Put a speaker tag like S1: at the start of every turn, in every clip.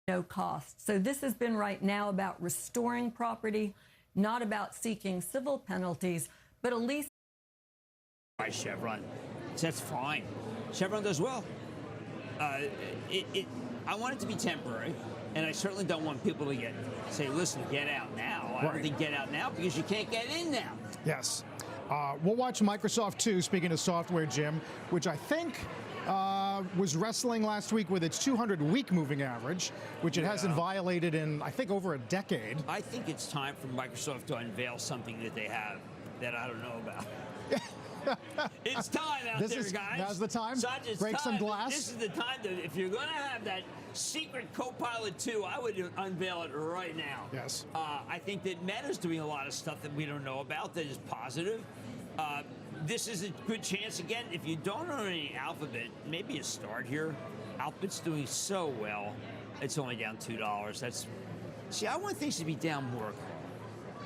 S1: no cost. So this has been right now about restoring property, not about seeking civil penalties, but at least
S2: by Chevron. That's fine. Chevron does well. I want it to be temporary, and I certainly don't want people to say, listen, get out now. I don't think get out now because you can't get in now.
S3: Yes. We'll watch Microsoft too, speaking of software, Jim, which I think was wrestling last week with its 200-week moving average, which it hasn't violated in, I think, over a decade.
S2: I think it's time for Microsoft to unveil something that they have that I don't know about. It's time out there, guys.
S3: Now's the time.
S2: Break
S3: some glass.
S2: This is the time to, if you're going to have that secret Copilot 2, I would unveil it right now.
S3: Yes.
S2: I think that Meta's doing a lot of stuff that we don't know about that is positive. This is a good chance, again, if you don't own any Alphabet, maybe a start here. Alphabet's doing so well. It's only down $2. See, I want things to be down more.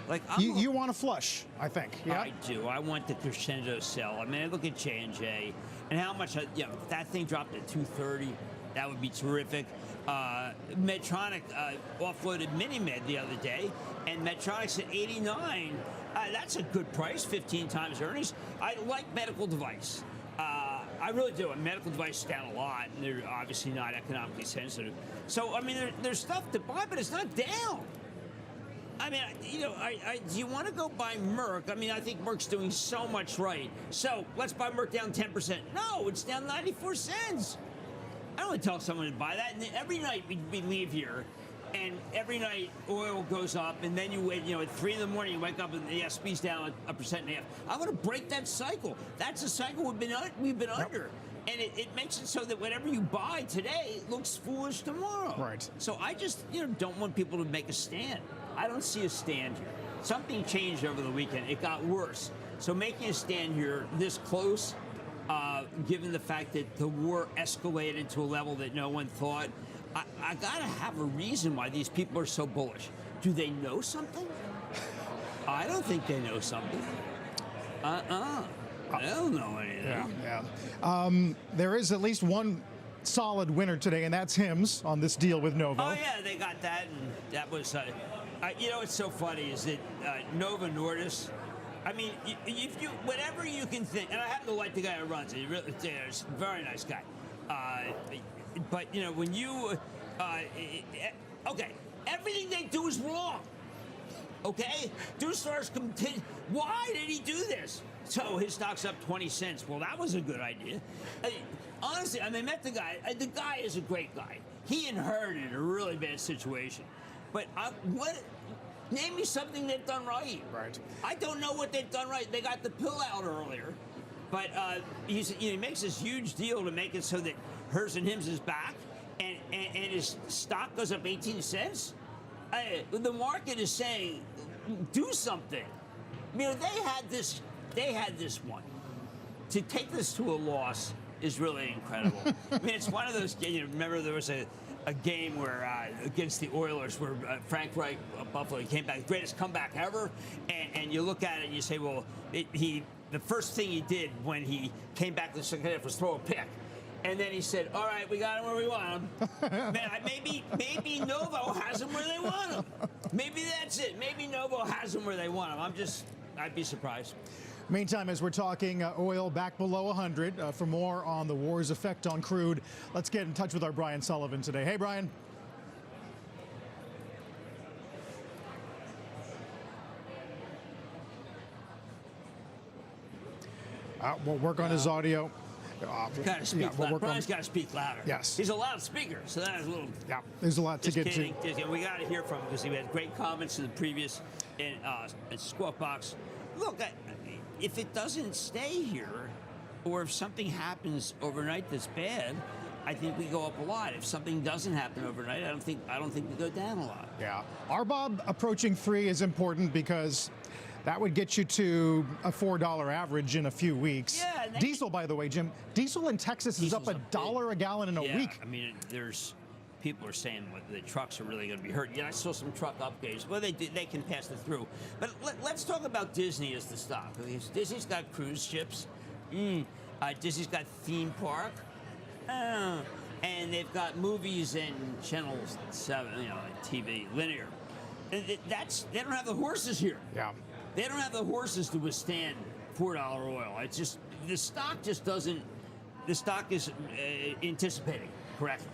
S2: Like
S3: you want to flush, I think. Yeah,
S2: I do. I want the crescendo sell. I mean, I look at J&J and how much, if that thing dropped to 230, that would be terrific. Medtronic offloaded Mini-Med the other day, and Medtronic's at 89. That's a good price, 15 times earnings. I like medical device. I really do. And medical device is down a lot, and they're obviously not economically sensitive. So, I mean, there's stuff to buy, but it's not down. I mean, do you want to go buy Merck? I mean, I think Merck's doing so much right. So let's buy Merck down 10%. No, it's down 94 cents. I don't want to tell someone to buy that. And every night we leave here, and every night oil goes up, and then you wait, at 3 in the morning, you wake up and the S&P's down 1.5%. I want to break that cycle. That's a cycle we've been under. And it makes it so that whatever you buy today looks foolish tomorrow.
S3: Right.
S2: So I just, don't want people to make a stand. I don't see a stand here. Something changed over the weekend. It got worse. So making a stand here this close, given the fact that the war escalated to a level that no one thought, I got to have a reason why these people are so bullish. Do they know something? I don't think they know something. I don't know anything.
S3: Yeah. There is at least one solid winner today, and that's Hims on this deal with Novo.
S2: Oh, yeah, they got that, and that was, what's so funny is that Novo Nordisk, I mean, if you, whatever you can think, and I happen to like the guy who runs it, he's a very nice guy. But, when you, okay, everything they do is wrong. Okay? Stars continue. Why did he do this? So his stock's up 20 cents. Well, that was a good idea. Honestly, I met the guy. The guy is a great guy. He inherited a really bad situation. But name me something they've done right.
S3: Right.
S2: I don't know what they've done right. They got the pill out earlier. But he makes this huge deal to make it so that Hers and Hims is back. And his stock goes up 18 cents. The market is saying, do something. They had this one. To take this to a loss is really incredible. I mean, it's one of those. Remember there was a game where against the Oilers where Frank Reich of Buffalo came back, greatest comeback ever, and you look at it and you say, well, the first thing he did when he came back to the second half was throw a pick. And then he said, all right, we got him where we want him. Man, maybe Novo has them where they want them. Maybe that's it. Maybe Novo has them where they want them. I'd be surprised.
S3: Meantime, as we're talking oil back below 100, for more on the war's effect on crude, let's get in touch with our Brian Sullivan today. Hey, Brian. We'll work on his audio.
S2: Got to speak louder. Brian's got to speak louder.
S3: Yes.
S2: He's a loudspeaker, so that is a little.
S3: Yeah, there's a lot to get to.
S2: We got to hear from him because he had great comments in the previous Squawk Box. Look, if it doesn't stay here, or if something happens overnight that's bad, I think we go up a lot. If something doesn't happen overnight, I don't think we go down a lot.
S3: Yeah. RBOB approaching 3 is important because that would get you to a $4 average in a few weeks.
S2: Yeah.
S3: Diesel, by the way, Jim, diesel in Texas is up $1 a gallon in a week.
S2: I mean, people are saying the trucks are really going to be hurt. Yeah, I saw some truck upgrades. Well, they can pass it through. But let's talk about Disney as the stock. Disney's got cruise ships. Disney's got theme park. and they've got movies and channels 7, like TV, linear. And they don't have the horses here.
S3: Yeah.
S2: They don't have the horses to withstand $4 oil. It's just the stock just doesn't. The stock is anticipating correctly.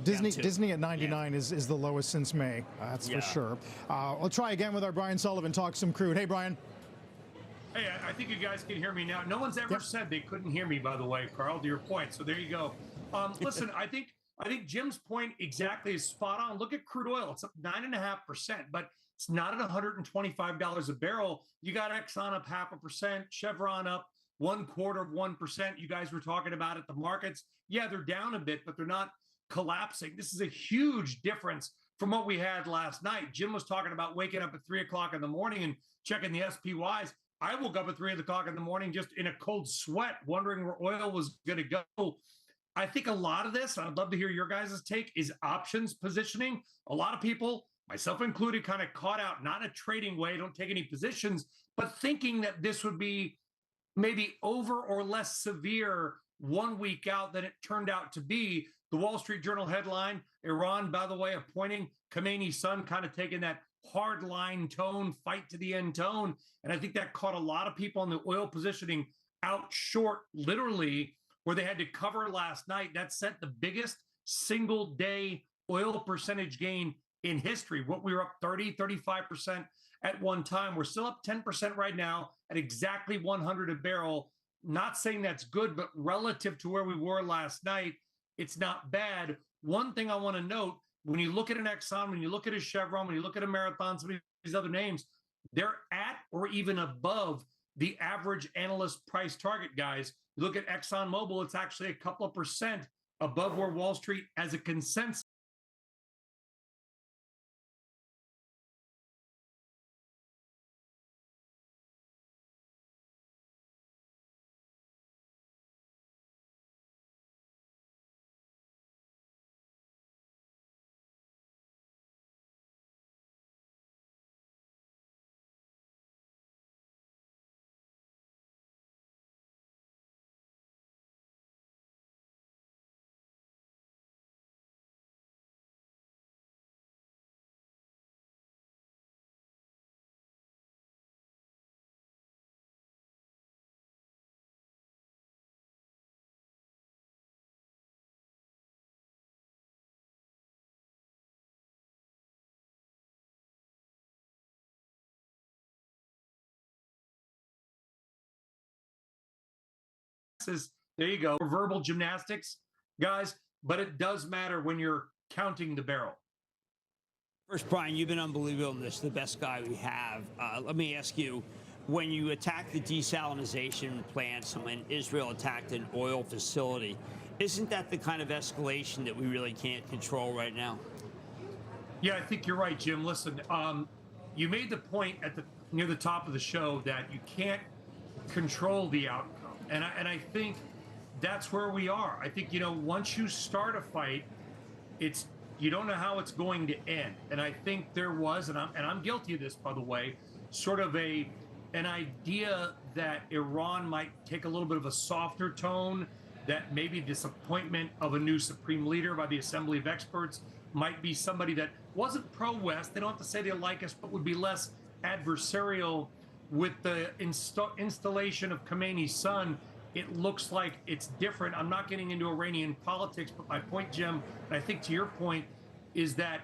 S3: Disney at 99 is the lowest since May. That's for sure. We'll try again with our Brian Sullivan, talk some crude. Hey, Brian.
S4: Hey, I think you guys can hear me now. No one's ever said they couldn't hear me, by the way, Carl, to your point. So there you go. Listen, I think Jim's point exactly is spot on. Look at crude oil. It's up 9.5%, but it's not at $125 a barrel. You got Exxon up 0.5%, Chevron up 0.25%. You guys were talking about it. The markets, yeah, they're down a bit, but they're not collapsing. This is a huge difference from what we had last night. Jim was talking about waking up at 3 o'clock in the morning and checking the SPYs. I woke up at 3 o'clock in the morning just in a cold sweat, wondering where oil was going to go. I think a lot of this, and I'd love to hear your guys' take, is options positioning. A lot of people, myself included, kind of caught out, not in a trading way, don't take any positions, but thinking that this would be maybe over or less severe 1 week out than it turned out to be. The Wall Street Journal headline, Iran, by the way, appointing Khamenei's son, kind of taking that hard line tone, fight to the end tone. And I think that caught a lot of people on the oil positioning out short, literally, where they had to cover last night. That sent the biggest single day oil percentage gain in history. What we were up 30, 35% at one time. We're still up 10% right now at exactly 100 a barrel. Not saying that's good, but relative to where we were last night, it's not bad. One thing I want to note, when you look at an Exxon, when you look at a Chevron, when you look at a Marathon, some of these other names, they're at or even above the average analyst price target, guys. You look at ExxonMobil, it's actually a couple of percent above where Wall Street as a consensus is, there you go, verbal gymnastics, guys, but it does matter when you're counting the barrel.
S2: First, Brian, you've been unbelievable in this, the best guy we have. Let me ask you, when you attack the desalination plants and when Israel attacked an oil facility, isn't that the kind of escalation that we really can't control right now?
S4: Yeah, I think you're right, Jim. Listen, you made the point at near the top of the show that you can't control the outcome. And I think that's where we are. I think, once you start a fight, you don't know how it's going to end. And I think there was, and I'm guilty of this, by the way, sort of an idea that Iran might take a little bit of a softer tone, that maybe disappointment of a new supreme leader by the Assembly of Experts might be somebody that wasn't pro-West. They don't have to say they like us, but would be less adversarial. With the installation of Khamenei's son, it looks like it's different. I'm not getting into Iranian politics, but my point, Jim, and I think to your point, is that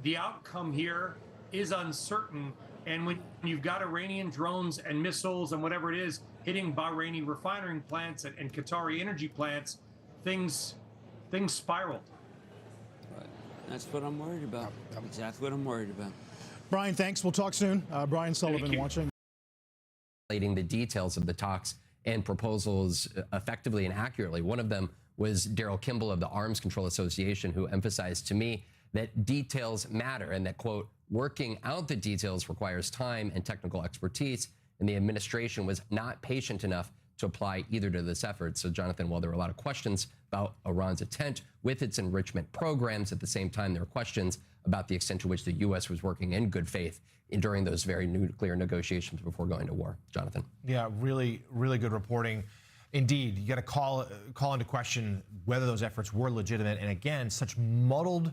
S4: the outcome here is uncertain. And when you've got Iranian drones and missiles and whatever it is hitting Bahraini refining plants and Qatari energy plants, things spiraled.
S2: Right. That's what I'm worried about. Exactly what I'm worried about.
S3: Brian, thanks. We'll talk soon. Brian Sullivan watching.
S5: The details of the talks and proposals effectively and accurately. One of them was Daryl Kimball of the Arms Control Association, who emphasized to me that details matter and that, quote, working out the details requires time and technical expertise, and the administration was not patient enough to apply either to this effort. So, Jonathan, while there were a lot of questions about Iran's intent with its enrichment programs, at the same time, there were questions about the extent to which the U.S. was working in good faith during those very nuclear negotiations before going to war. Jonathan.
S6: Yeah, really, really good reporting. Indeed, you got to call into question whether those efforts were legitimate. And again, such muddled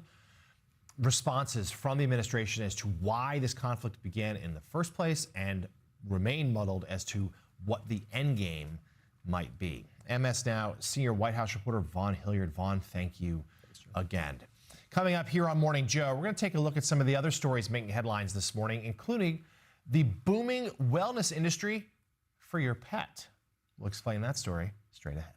S6: responses from the administration as to why this conflict began in the first place, and remain muddled as to what the end game might be. MS Now senior White House reporter Vaughn Hilliard. Vaughn, thank you again. Coming up here on Morning Joe, we're going to take a look at some of the other stories making headlines this morning, including the booming wellness industry for your pet. We'll explain that story straight ahead.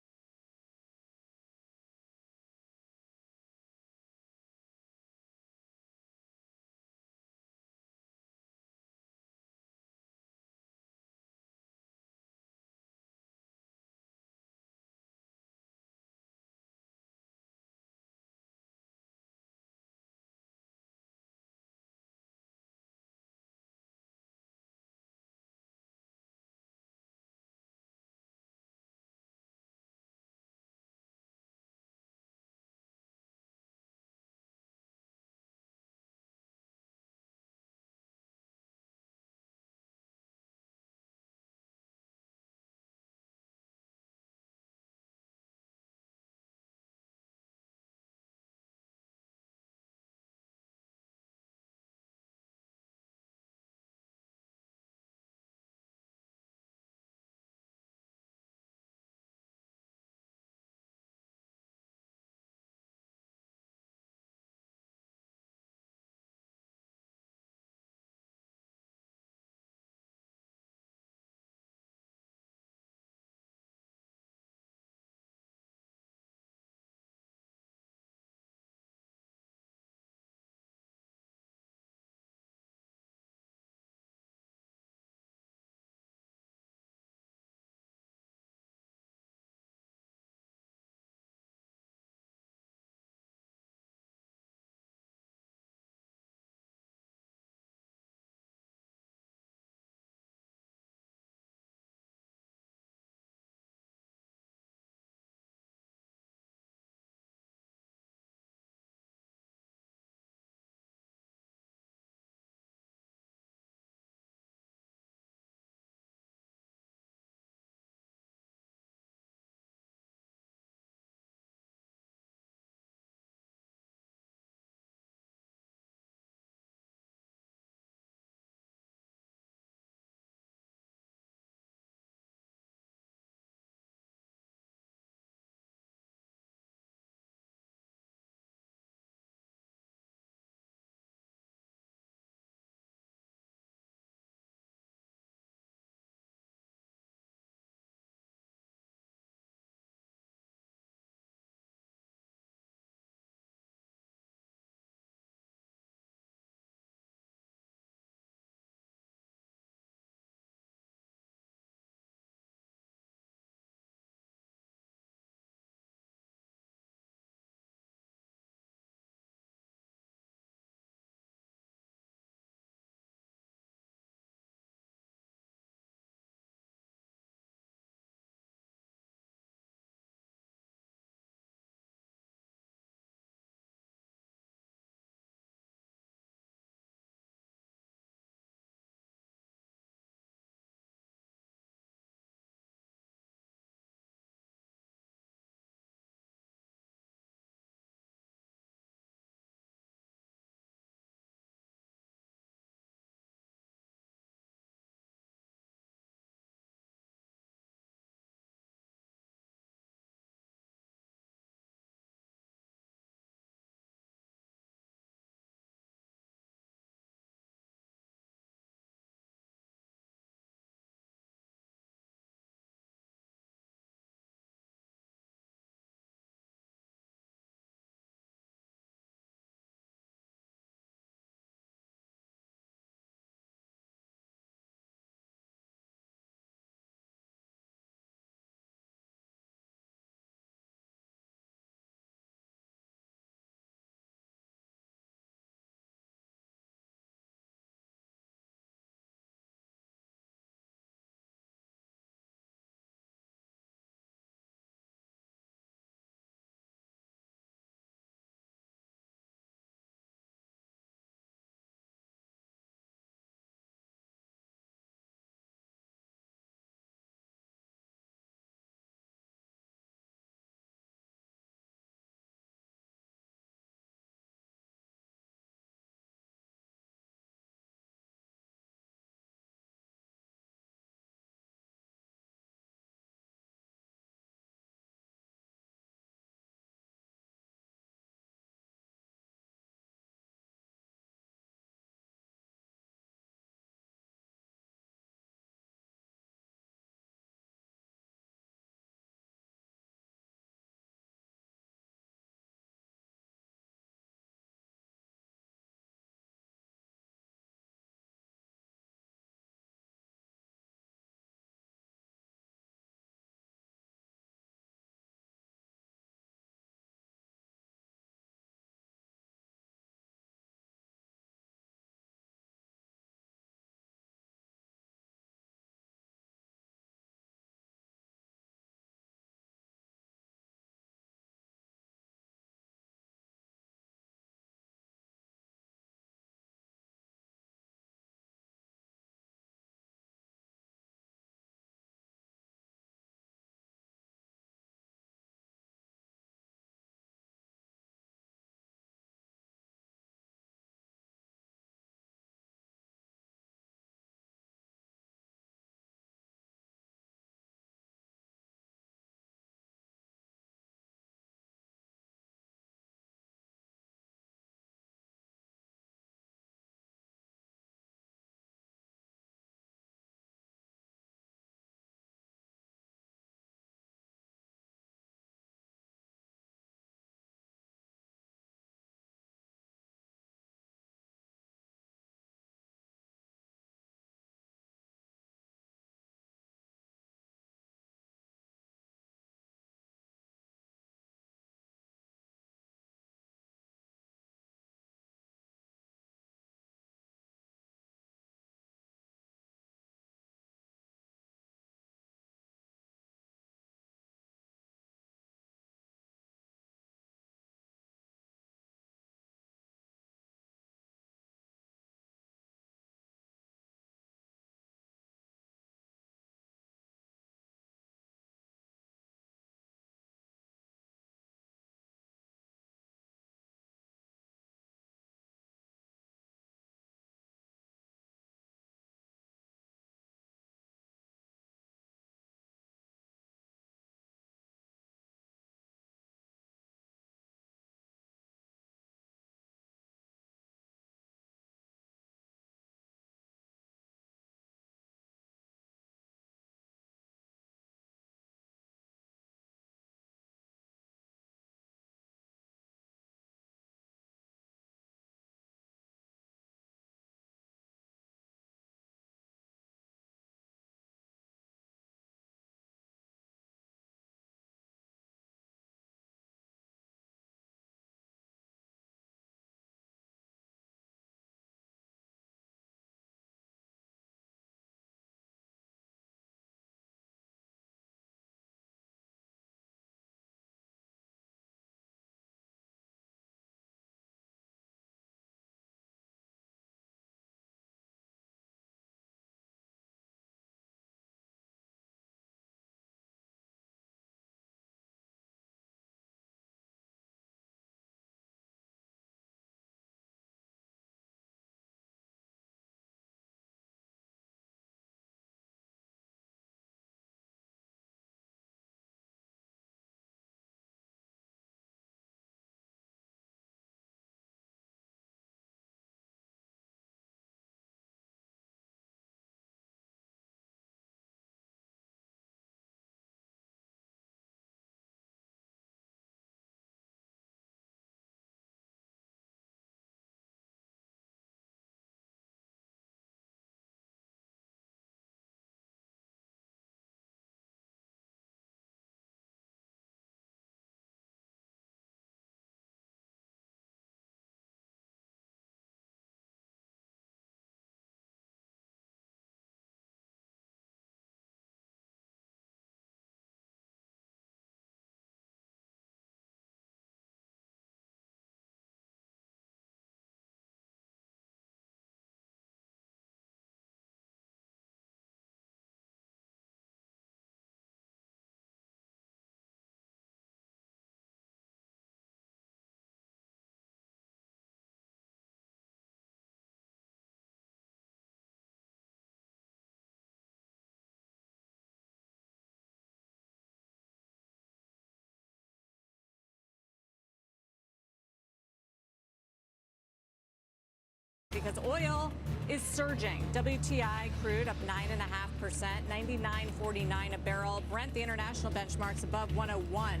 S7: because oil is surging. WTI crude up 9.5%, 99.49 a barrel. Brent, the international benchmark's above 101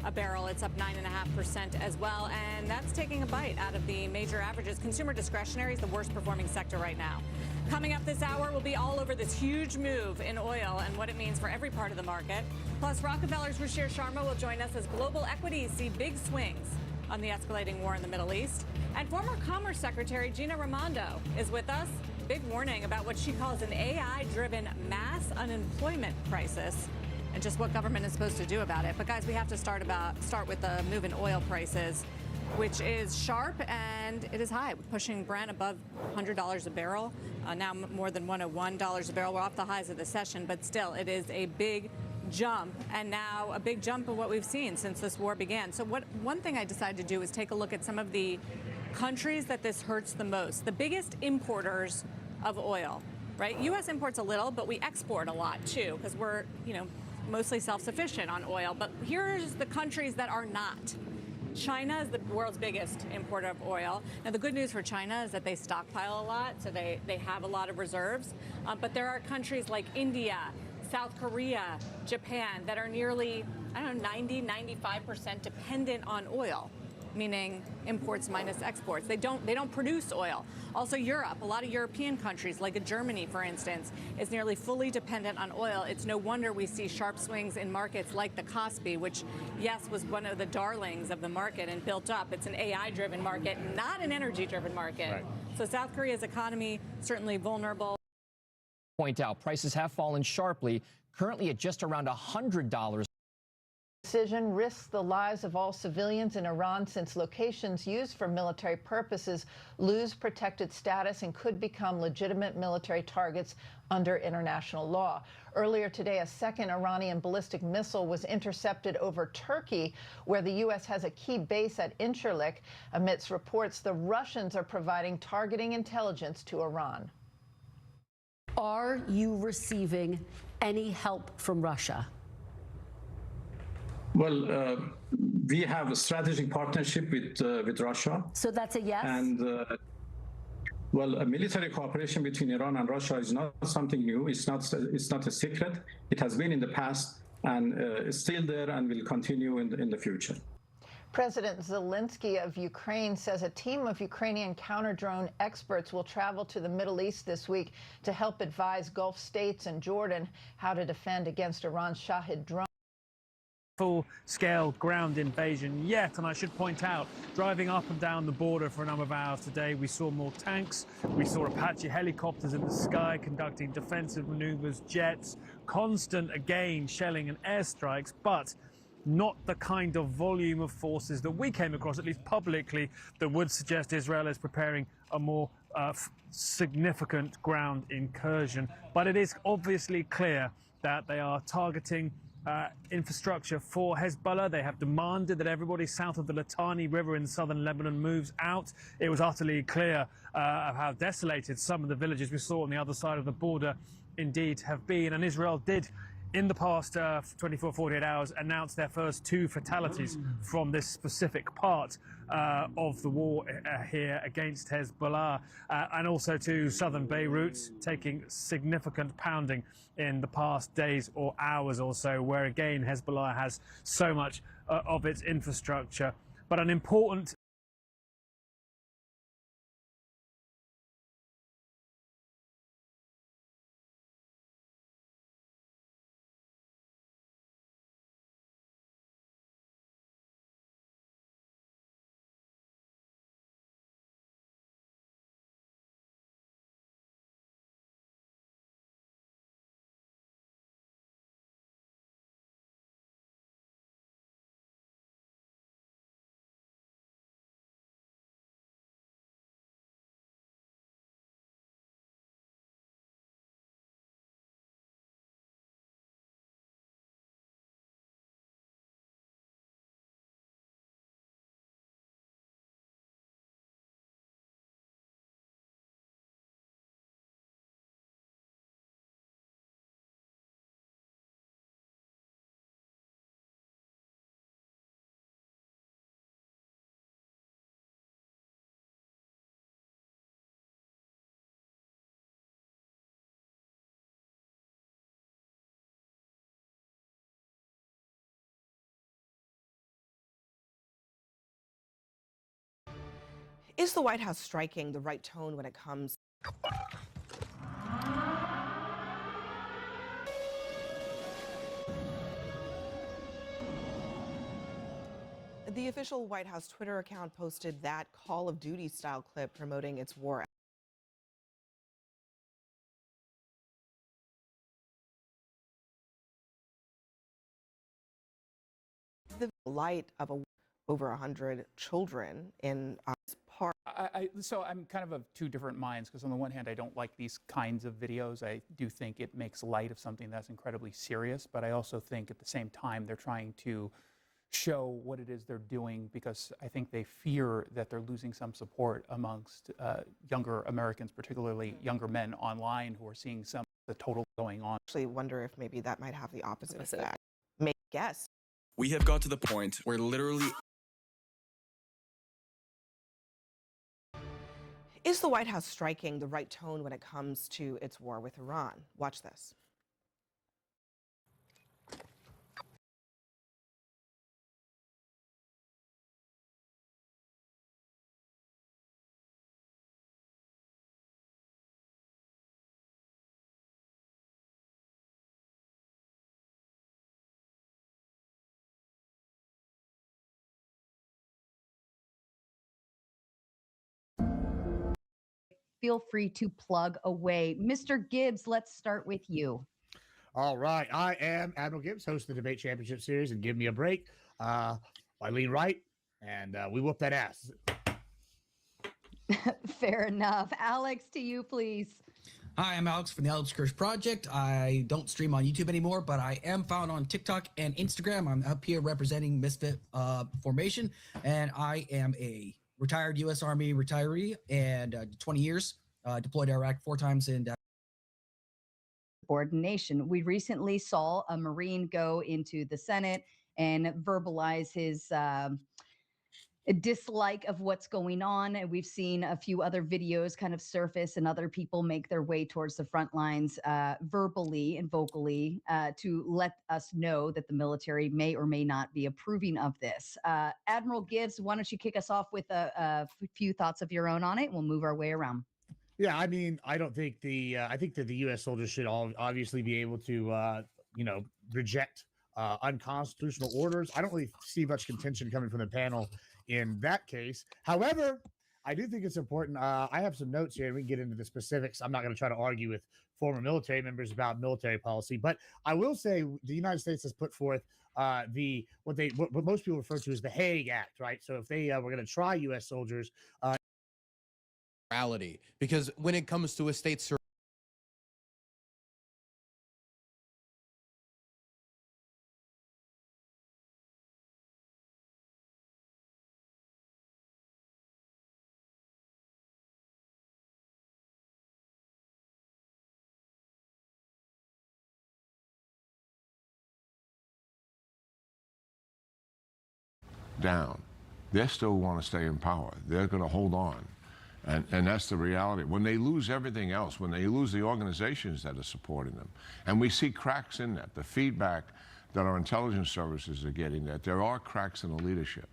S7: a barrel. It's up 9.5% as well, and that's taking a bite out of the major averages. Consumer discretionary is the worst performing sector right now. Coming up this hour, we'll be all over this huge move in oil and what it means for every part of the market. Plus, Rockefeller's Ruchir Sharma will join us as global equities see big swings on the escalating war in the Middle East. And former Commerce Secretary Gina Raimondo is with us. Big warning about what she calls an AI-driven mass unemployment crisis and just what government is supposed to do about it. But guys, we have to start with the move in oil prices, which is sharp and it is high, pushing Brent above $100 a barrel, now more than $101 a barrel. We're off the highs of the session, but still, it is a big jump, and now a big jump of what we've seen since this war began. So one thing I decided to do is take a look at some of the countries that this hurts the most, the biggest importers of oil, right? U.S. imports a little, but we export a lot too, because we're, mostly self-sufficient on oil. But here's the countries that are not. China is the world's biggest importer of oil. Now, the good news for China is that they stockpile a lot, so they have a lot of reserves. But there are countries like India, South Korea, Japan that are nearly, 90-95% dependent on oil, meaning imports minus exports. They don't produce oil. Also Europe, a lot of European countries like Germany, for instance, is nearly fully dependent on oil. It's no wonder we see sharp swings in markets like the Kospi, which, yes, was one of the darlings of the market and built up. It's an AI-driven market, not an energy-driven market. Right. So South Korea's economy certainly vulnerable.
S8: Point out prices have fallen sharply, currently at just around $100.
S9: Decision risks the lives of all civilians in Iran since locations used for military purposes lose protected status and could become legitimate military targets under international law. Earlier today, a second Iranian ballistic missile was intercepted over Turkey, where the U.S. has a key base at Incirlik. Amidst reports, the Russians are providing targeting intelligence to Iran.
S10: Are you receiving any help from Russia?
S11: Well, we have a strategic partnership with Russia.
S10: So that's a yes?
S11: And, a military cooperation between Iran and Russia is not something new. It's not a secret. It has been in the past and is still there and will continue in the future.
S9: President Zelensky of Ukraine says a team of Ukrainian counter-drone experts will travel to the Middle East this week to help advise Gulf states and Jordan how to defend against Iran's Shahid drone.
S12: Full-scale ground invasion yet, and I should point out, driving up and down the border for a number of hours today, we saw more tanks, we saw Apache helicopters in the sky conducting defensive maneuvers, jets, constant, again, shelling and airstrikes, but not the kind of volume of forces that we came across, at least publicly, that would suggest Israel is preparing a more significant ground incursion. But it is obviously clear that they are targeting infrastructure for Hezbollah. They have demanded that everybody south of the Litani River in southern Lebanon moves out. It was utterly clear of how desolated some of the villages we saw on the other side of the border indeed have been. And Israel did, in the past 24, 48 hours, announce their first 2 fatalities from this specific part of the war here against Hezbollah, and also to southern Beirut, taking significant pounding in the past days or hours or so, where again Hezbollah has so much of its infrastructure. But an important
S13: Is the White House striking the right tone when it comes? The official White House Twitter account posted that Call of Duty style clip promoting its war. The light of over 100 children in park.
S14: So I'm kind of two different minds, because on the one hand, I don't like these kinds of videos. I do think it makes light of something that's incredibly serious, but I also think at the same time they're trying to show what it is they're doing, because I think they fear that they're losing some support amongst younger Americans, particularly younger men online, who are seeing some of the total going on.
S13: Actually wonder if maybe that might have the opposite effect. May guess.
S15: We have got to the point where literally...
S13: Is the White House striking the right tone when it comes to its war with Iran? Watch this.
S16: Feel free to plug away. Mr. Gibbs, let's start with you.
S17: All right. I am Admiral Gibbs, host of the Debate Championship Series, and Give Me a Break. I lean right, and we whoop that ass.
S16: Fair enough. Alex, to you, please.
S18: Hi, I'm Alex from the Alex Kirsch Project. I don't stream on YouTube anymore, but I am found on TikTok and Instagram. I'm up here representing Misfit Formation, and I am a retired U.S. Army retiree and 20 years, deployed to Iraq 4 times and
S16: Subordination. We recently saw a Marine go into the Senate and verbalize his dislike of what's going on. And we've seen a few other videos kind of surface and other people make their way towards the front lines verbally and vocally to let us know that the military may or may not be approving of this. Admiral Gibbs, why don't you kick us off with a few thoughts of your own on it? We'll move our way around.
S17: Yeah, I mean, I don't think I think that the U.S. soldiers should all obviously be able to, reject unconstitutional orders. I don't really see much contention coming from the panel in that case. However, I do think it's important. I have some notes here, and we can get into the specifics. I'm not going to try to argue with former military members about military policy, but I will say the United States has put forth what most people refer to as the Hague Act, right? So if they were going to try U.S. soldiers,
S19: morality, because when it comes to a state survey,
S20: down, they still want to stay in power. They're going to hold on. And that's the reality. When they lose everything else, when they lose the organizations that are supporting them, and we see cracks in that, the feedback that our intelligence services are getting, that there are cracks in the leadership.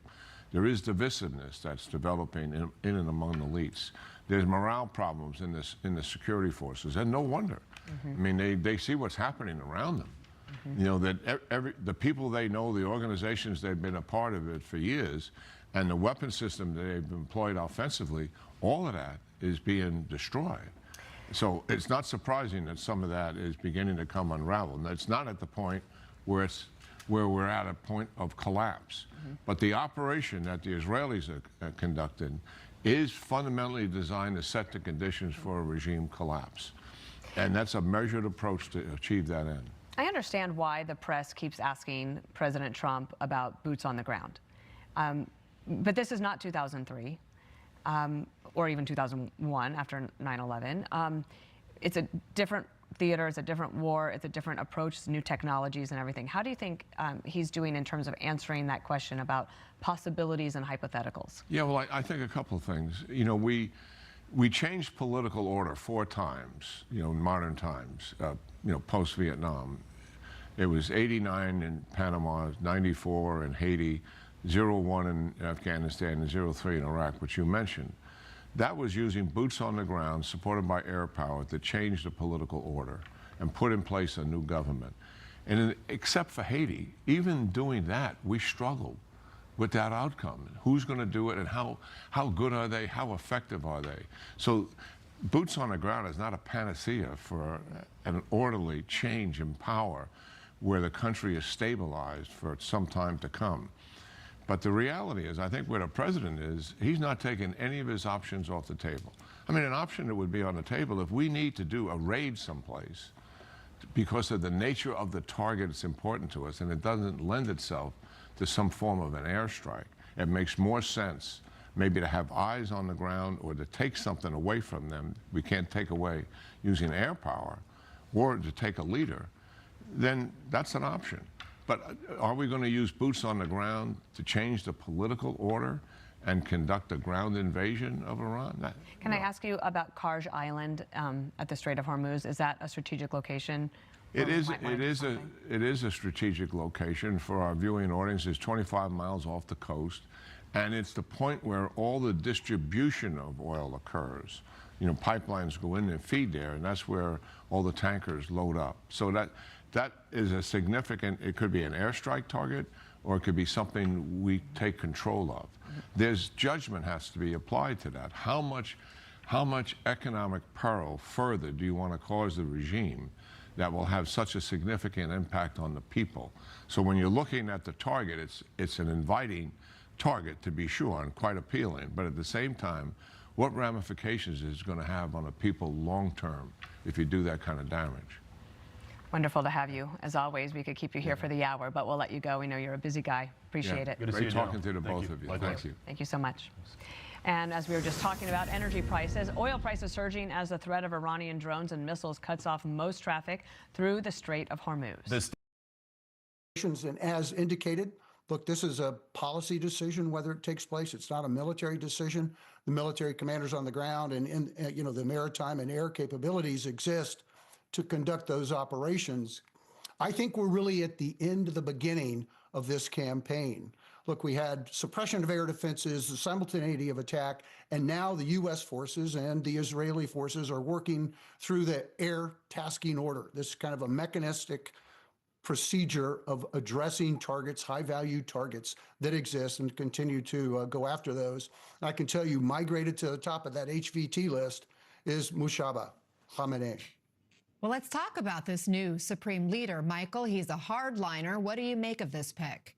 S20: There is divisiveness that's developing in and among the elites. There's morale problems in the security forces, and no wonder. I mean, they see what's happening around them. You know, that the people they know, the organizations they've been a part of it for years, and the weapon system that they've employed offensively, all of that is being destroyed. So it's not surprising that some of that is beginning to come unraveled. And it's not at the point where we're at a point of collapse. But the operation that the Israelis are conducting is fundamentally designed to set the conditions for a regime collapse. And that's a measured approach to achieve that end.
S21: I understand why the press keeps asking President Trump about boots on the ground. But this is not 2003 or even 2001 after 9/11. It's a different theater, it's a different war, it's a different approach, it's new technologies and everything. How do you think he's doing in terms of answering that question about possibilities and hypotheticals? Yeah, well, I think a couple of things. You know, we changed political order 4 times, you know, in modern times, you know, post-Vietnam. It was 89 in Panama, 94 in Haiti, 01 in Afghanistan, and 03 in Iraq, which you mentioned.
S20: that was using boots on the ground, supported by air power, to change the political order and put in place a new government. And except for Haiti, even doing that, we struggled with that outcome. Who's going to do it, and how good are they? How effective are they? So boots on the ground is not a panacea for an orderly change in power where the country is stabilized for some time to come. But the reality is, I think where the president is, he's not taking any of his options off the table. I mean, an option that would be on the table if we need to do a raid someplace because of the nature of the target that's important to us, and it doesn't lend itself to some form of an airstrike. It makes more sense maybe to have eyes on the ground or to take something away from them we can't take away using air power, or to take a leader, then that's an option. But are we going to use boots on the ground to change the political order and conduct a ground invasion of Iran?
S21: Can I ask you about Karj Island at the Strait of Hormuz? Is that a strategic location?
S20: It is a strategic location for our viewing audience. It's 25 miles off the coast, and it's the point where all the distribution of oil occurs. You know, pipelines go in and feed there, and that's where all the tankers load up. So that is a significant, it could be an airstrike target, or it could be something we take control of. There's judgment has to be applied to that. How much economic peril further do you want to cause the regime that will have such a significant impact on the people? So when you're looking at the target, it's an inviting target, to be sure, and quite appealing, but at the same time, what ramifications is it going to have on the people long term if you do that kind of damage?
S21: Wonderful to have you. As always, we could keep you here for the hour, but we'll let you go. We know you're a busy guy. Appreciate it.
S20: Good to see you, talking to the both of you. Thank you.
S21: Thank you so much. And as we were just talking about energy prices, oil prices surging as the threat of Iranian drones and missiles cuts off most traffic through the Strait of Hormuz.
S1: And as indicated, look, this is a policy decision whether it takes place. It's not a military decision. The military commanders on the ground and the maritime and air capabilities exist to conduct those operations. I think we're really at the end of the beginning of this campaign. Look, we had suppression of air defenses, the simultaneity of attack, and now the U.S. forces and the Israeli forces are working through the air tasking order, this kind of a mechanistic procedure of addressing targets, high-value targets that exist, and continue to go after those. And I can tell you, migrated to the top of that HVT list is Mushaba Khamenei.
S22: Well, let's talk about this new Supreme Leader, Michael. He's a hardliner. What do you make of this pick?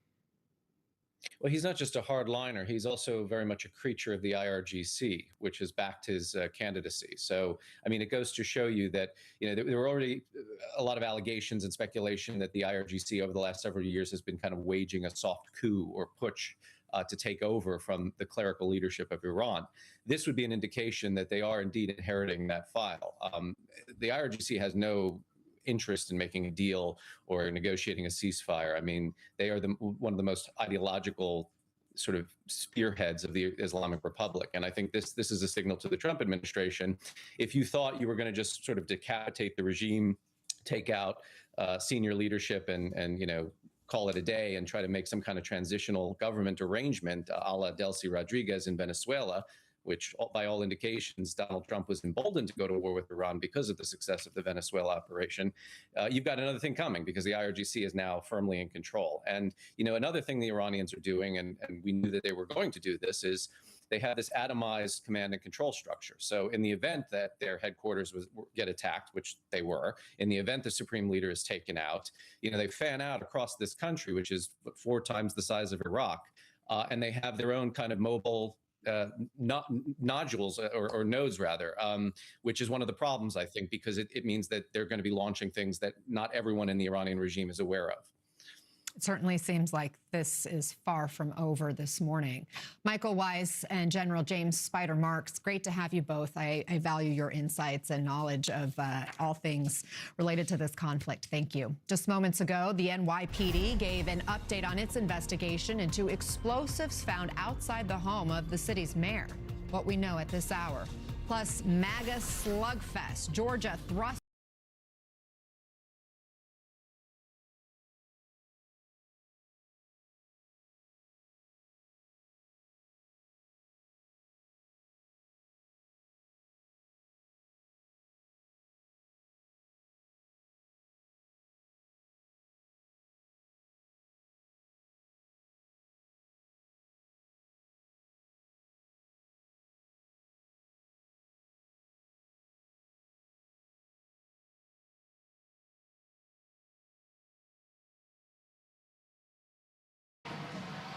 S23: Well, he's not just a hardliner. He's also very much a creature of the IRGC, which has backed his candidacy. So, I mean, it goes to show you that, there were already a lot of allegations and speculation that the IRGC over the last several years has been kind of waging a soft coup or putsch to take over from the clerical leadership of Iran. This would be an indication that they are indeed inheriting that file. The IRGC has no interest in making a deal or negotiating a ceasefire. I mean, they are one of the most ideological sort of spearheads of the Islamic Republic. And I think this is a signal to the Trump administration. If you thought you were going to just sort of decapitate the regime, take out senior leadership and call it a day and try to make some kind of transitional government arrangement a la Delcy Rodriguez in Venezuela, which by all indications, Donald Trump was emboldened to go to war with Iran because of the success of the Venezuela operation. You've got another thing coming because the IRGC is now firmly in control. And, another thing the Iranians are doing, and we knew that they were going to do this, is they have this atomized command and control structure. So in the event that their headquarters get attacked, which they were, in the event the supreme leader is taken out, they fan out across this country, which is 4 times the size of Iraq, and they have their own kind of mobile nodules or nodes rather, which is one of the problems, I think, because it means that they're going to be launching things that not everyone in the Iranian regime is aware of.
S22: It certainly seems like this is far from over this morning. Michael Weiss and General James Spider Marks, great to have you both. I value your insights and knowledge of all things related to this conflict. Thank you. Just moments ago, the NYPD gave an update on its investigation into explosives found outside the home of the city's mayor. What we know at this hour. Plus, MAGA slugfest. Georgia thrust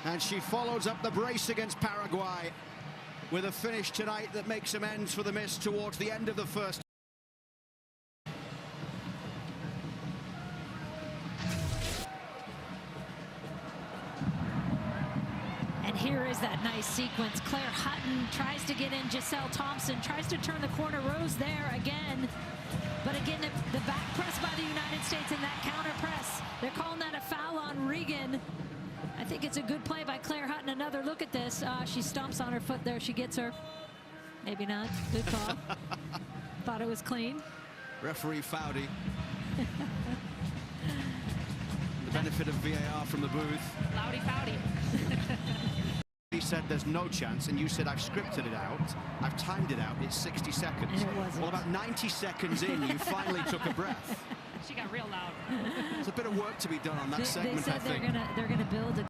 S2: And she follows up the brace against Paraguay with a finish tonight that makes amends for the miss towards the end of the first.
S3: And here is that nice sequence. Claire Hutton tries to get in. Giselle Thompson tries to turn the corner. Rose there again. But again, the back press by the United States and that counter press. They're calling that a foul on Regan. I think it's a good play by Claire Hutton. Another look at this. She stomps on her foot there. She gets her. Maybe not. Good call. Thought it was clean.
S2: Referee Foudy. The benefit of VAR from the booth.
S3: Loudy Foudy.
S2: He said there's no chance, and you said I've scripted it out, I've timed it out, it's 60 seconds.
S3: And it wasn't.
S2: Well, about 90 seconds in, you finally took a breath.
S3: She got real loud.
S2: There's a bit of work to be done on that segment,
S3: they said
S2: I think.
S3: they're gonna build a.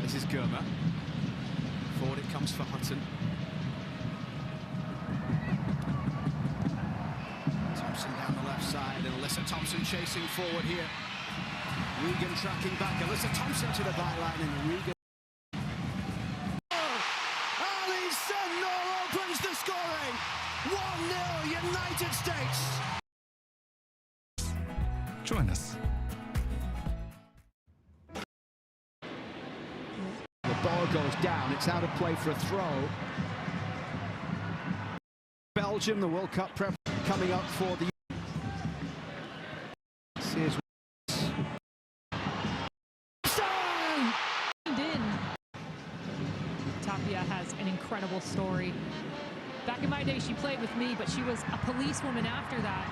S2: This is Germer. Forward it comes for Hutton. Thompson down the left side, and Alyssa Thompson chasing forward here. Regan tracking back. Alyssa Thompson to the byline, and Regan. Ali Senor opens the scoring. 1-0 United States.
S4: Join us.
S2: The ball goes down. It's out of play for a throw. Belgium, the World Cup prep coming up for the. Here's
S24: Tapia has an incredible story. Back in my day, she played with me, but she was a policewoman after that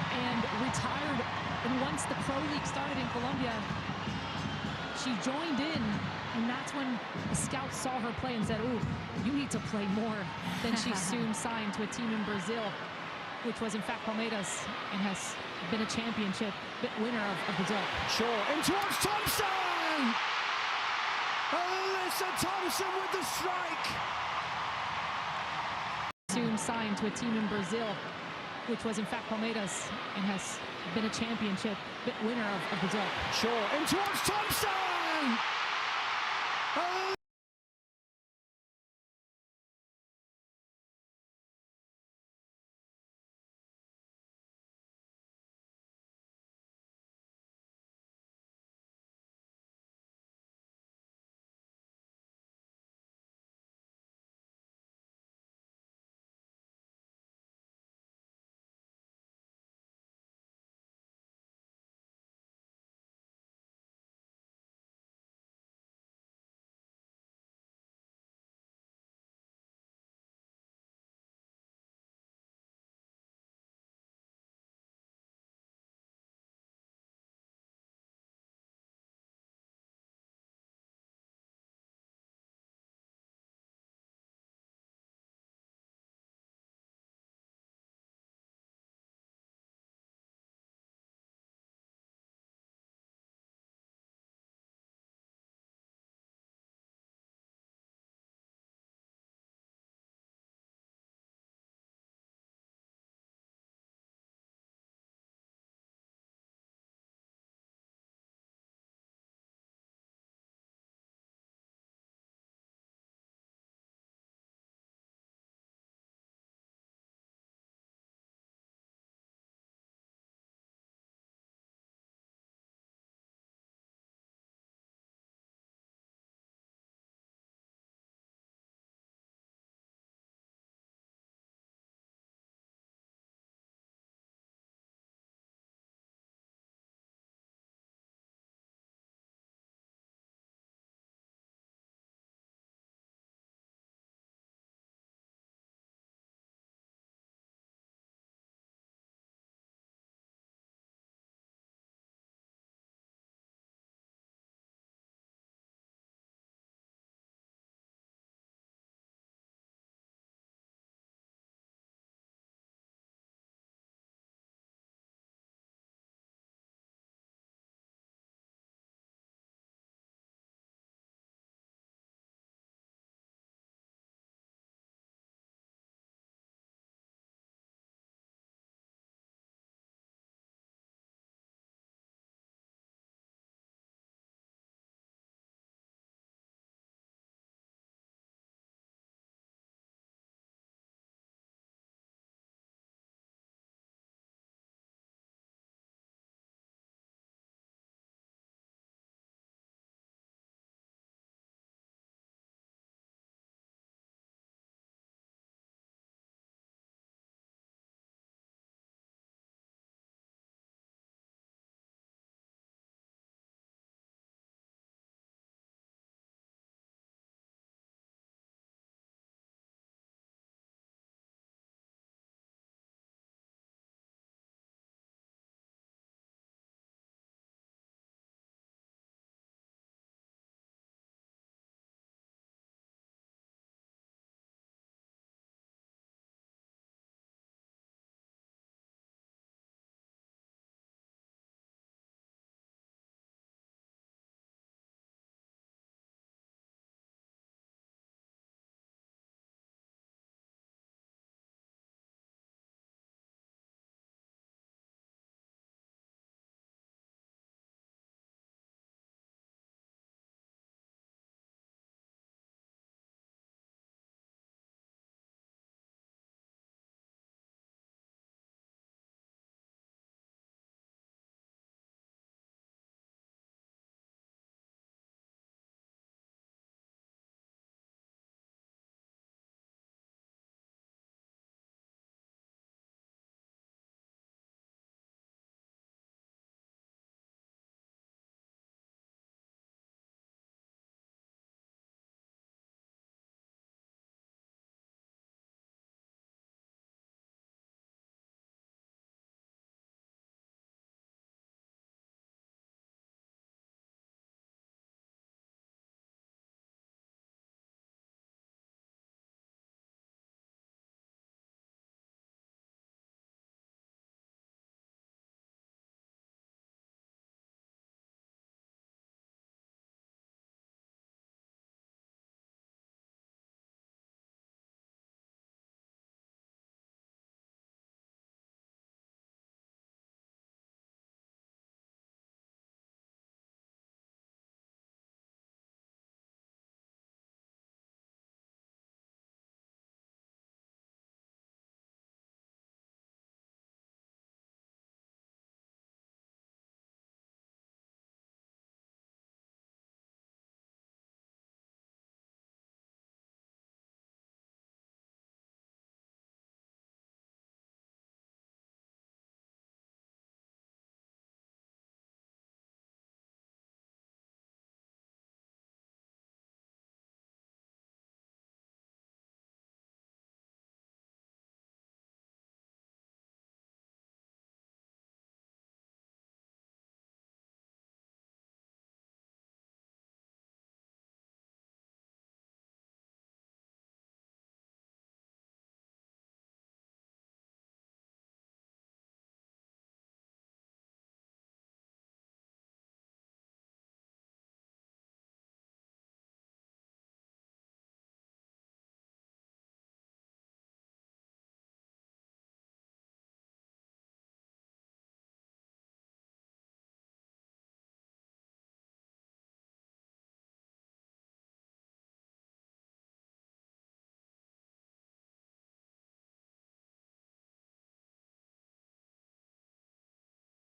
S24: and retired. And once the pro league started in Colombia, she joined in, and that's when the scouts saw her play and said, "Ooh, you need to play more." Then she soon signed to a team in Brazil, which was in fact Palmeiras, and has been a championship winner of Brazil.
S2: Shaw in towards Thompson! Alyssa Thompson with the strike!
S24: Soon signed to a team in Brazil, which was in fact Palmeiras, and has been a championship winner of Brazil.
S2: Shaw in towards Thompson!